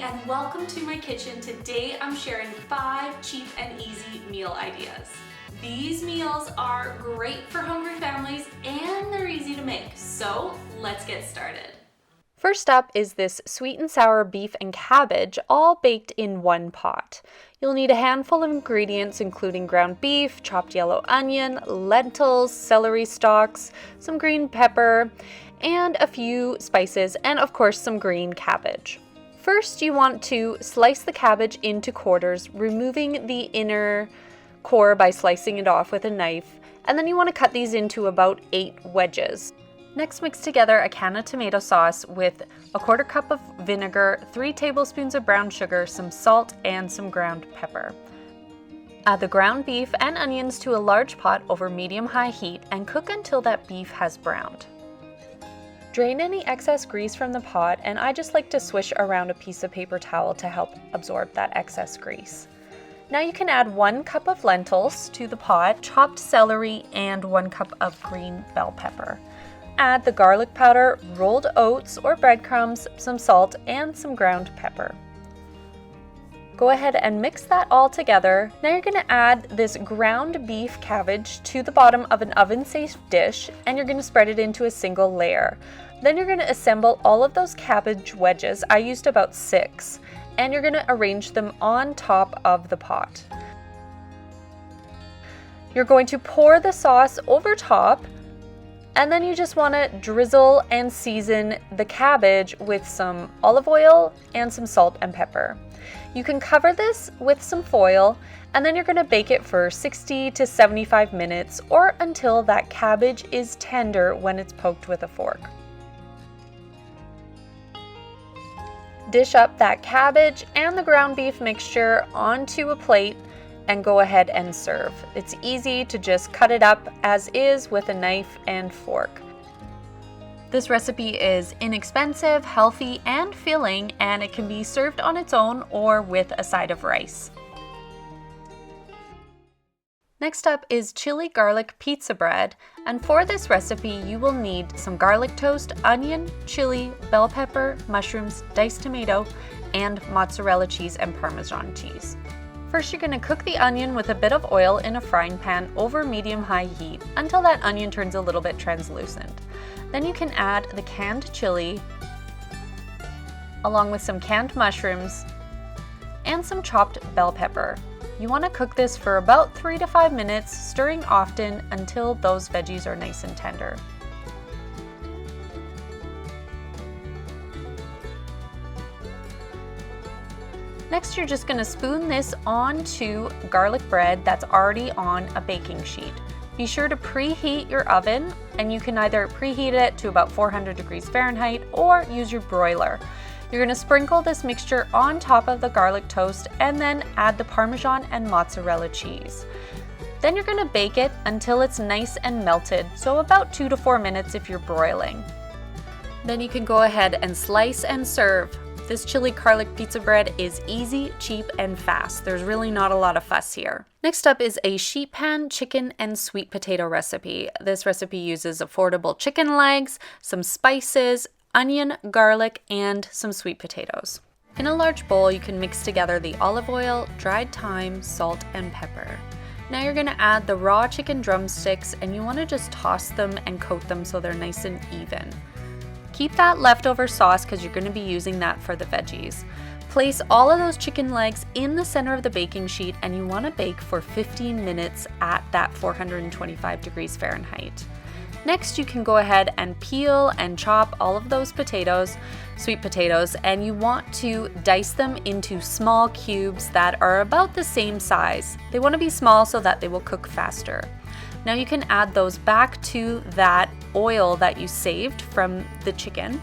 everybody, and welcome to my kitchen. Today I'm sharing 5 cheap and easy meal ideas. These meals are great for hungry families and they're easy to make, so let's get started. First up is this sweet and sour beef and cabbage, all baked in one pot. You'll need a handful of ingredients including ground beef, chopped yellow onion, lentils, celery stalks, some green pepper, and a few spices, and of course some green cabbage. First, you want to slice the cabbage into quarters, removing the inner core by slicing it off with a knife, and then you want to cut these into about 8 wedges. Next, mix together a can of tomato sauce with a 1/4 cup of vinegar, 3 tablespoons of brown sugar, some salt, and some ground pepper. Add the ground beef and onions to a large pot over medium-high heat and cook until that beef has browned. Drain any excess grease from the pot, and I just like to swish around a piece of paper towel to help absorb that excess grease. Now you can add 1 cup of lentils to the pot, chopped celery, and 1 cup of green bell pepper. Add the garlic powder, rolled oats or breadcrumbs, some salt, and some ground pepper. Go ahead and mix that all together. Now you're going to add this ground beef cabbage to the bottom of an oven-safe dish, and you're going to spread it into a single layer. Then you're going to assemble all of those cabbage wedges. I used about 6, and you're going to arrange them on top of the pot. You're going to pour the sauce over top, and then you just want to drizzle and season the cabbage with some olive oil and some salt and pepper. You can cover this with some foil, and then you're going to bake it for 60 to 75 minutes or until that cabbage is tender when it's poked with a fork. Dish up that cabbage and the ground beef mixture onto a plate and go ahead and serve. It's easy to just cut it up as is with a knife and fork. This recipe is inexpensive, healthy, and filling, and it can be served on its own or with a side of rice. Next up is chili garlic pizza bread, and for this recipe you will need some garlic toast, onion, chili, bell pepper, mushrooms, diced tomato, and mozzarella cheese and Parmesan cheese. First, you're going to cook the onion with a bit of oil in a frying pan over medium-high heat until that onion turns a little bit translucent. Then you can add the canned chili, along with some canned mushrooms, and some chopped bell pepper. You want to cook this for about 3 to 5 minutes, stirring often until those veggies are nice and tender. Next, you're just going to spoon this onto garlic bread that's already on a baking sheet. Be sure to preheat your oven, and you can either preheat it to about 400 degrees Fahrenheit or use your broiler. You're going to sprinkle this mixture on top of the garlic toast and then add the Parmesan and mozzarella cheese. Then you're going to bake it until it's nice and melted, so about 2 to 4 minutes if you're broiling. Then you can go ahead and slice and serve. This chili garlic pizza bread is easy, cheap, and fast. There's really not a lot of fuss here. Next up is a sheet pan chicken and sweet potato recipe. This recipe uses affordable chicken legs, some spices, onion, garlic, and some sweet potatoes. In a large bowl, you can mix together the olive oil, dried thyme, salt, and pepper. Now you're going to add the raw chicken drumsticks, and you want to just toss them and coat them so they're nice and even. Keep that leftover sauce because you're going to be using that for the veggies. Place all of those chicken legs in the center of the baking sheet, and you want to bake for 15 minutes at that 425 degrees Fahrenheit. Next, you can go ahead and peel and chop all of those potatoes, sweet potatoes, and you want to dice them into small cubes that are about the same size. They want to be small so that they will cook faster. Now you can add those back to that oil that you saved from the chicken,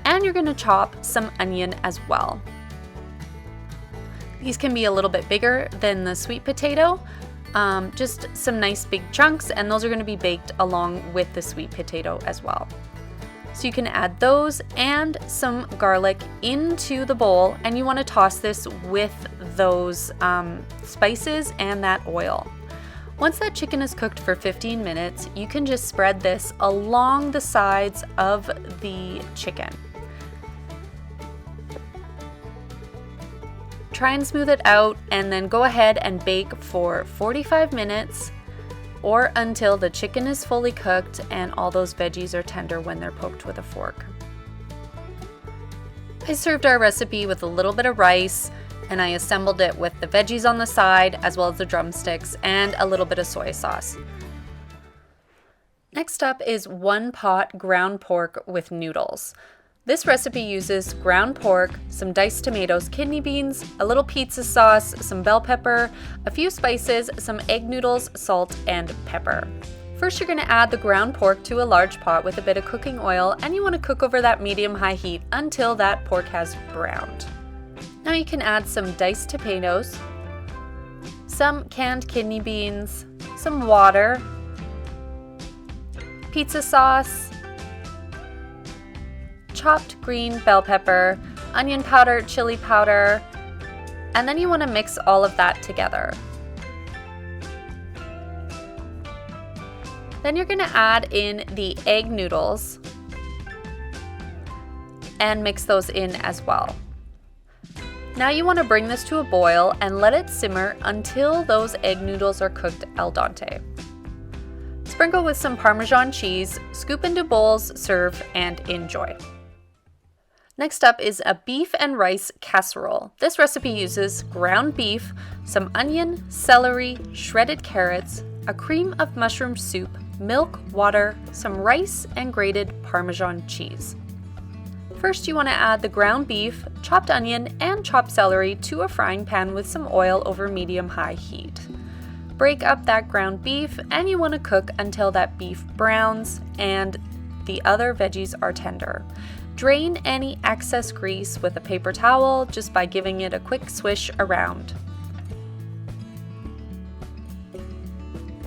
and you're going to chop some onion as well. These can be a little bit bigger than the sweet potato, just some nice big chunks, and those are going to be baked along with the sweet potato as well. So you can add those and some garlic into the bowl, and you want to toss this with those spices and that oil. Once that chicken is cooked for 15 minutes, you can just spread this along the sides of the chicken. try and smooth it out, and then go ahead and bake for 45 minutes or until the chicken is fully cooked and all those veggies are tender when they're poked with a fork. I served our recipe with a little bit of rice, and I assembled it with the veggies on the side as well as the drumsticks and a little bit of soy sauce. Next up is 1 pot ground pork with noodles. This recipe uses ground pork, some diced tomatoes, kidney beans, a little pizza sauce, some bell pepper, a few spices, some egg noodles, salt, and pepper. First, you're going to add the ground pork to a large pot with a bit of cooking oil, and you want to cook over that medium-high heat until that pork has browned. Now you can add some diced tomatoes, some canned kidney beans, some water, pizza sauce, chopped green bell pepper, onion powder, chili powder, and then you want to mix all of that together. Then you're going to add in the egg noodles and mix those in as well. Now you want to bring this to a boil and let it simmer until those egg noodles are cooked al dente. Sprinkle with some Parmesan cheese, scoop into bowls, serve, and enjoy. Next up is a beef and rice casserole. This recipe uses ground beef, some onion, celery, shredded carrots, a cream of mushroom soup, milk, water, some rice, and grated Parmesan cheese. First, you want to add the ground beef, chopped onion, and chopped celery to a frying pan with some oil over medium-high heat. Break up that ground beef, and you want to cook until that beef browns and the other veggies are tender. Drain any excess grease with a paper towel just by giving it a quick swish around.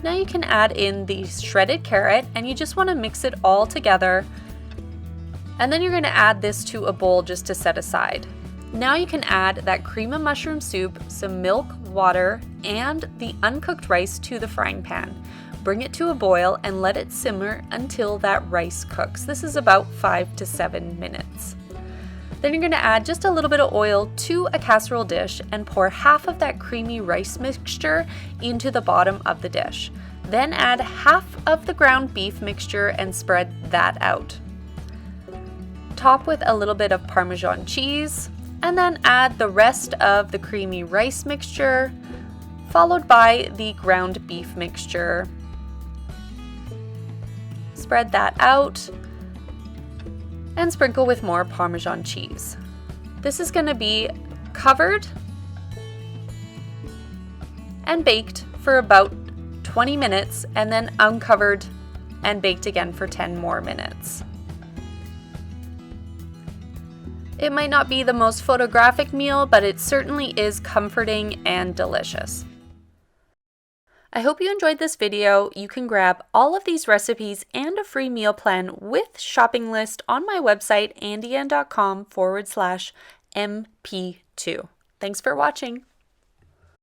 Now you can add in the shredded carrot, and you just want to mix it all together. And then you're going to add this to a bowl just to set aside. Now you can add that cream of mushroom soup, some milk, water, and the uncooked rice to the frying pan. Bring it to a boil and let it simmer until that rice cooks. This is about 5 to 7 minutes. Then you're going to add just a little bit of oil to a casserole dish and pour half of that creamy rice mixture into the bottom of the dish. Then add half of the ground beef mixture and spread that out. Top with a little bit of Parmesan cheese, and then add the rest of the creamy rice mixture, followed by the ground beef mixture. Spread that out and sprinkle with more Parmesan cheese. This is going to be covered and baked for about 20 minutes, and then uncovered and baked again for 10 more minutes. It might not be the most photographic meal, but it certainly is comforting and delicious. I hope you enjoyed this video. You can grab all of these recipes and a free meal plan with shopping list on my website, andyan.com/MP2. Thanks for watching.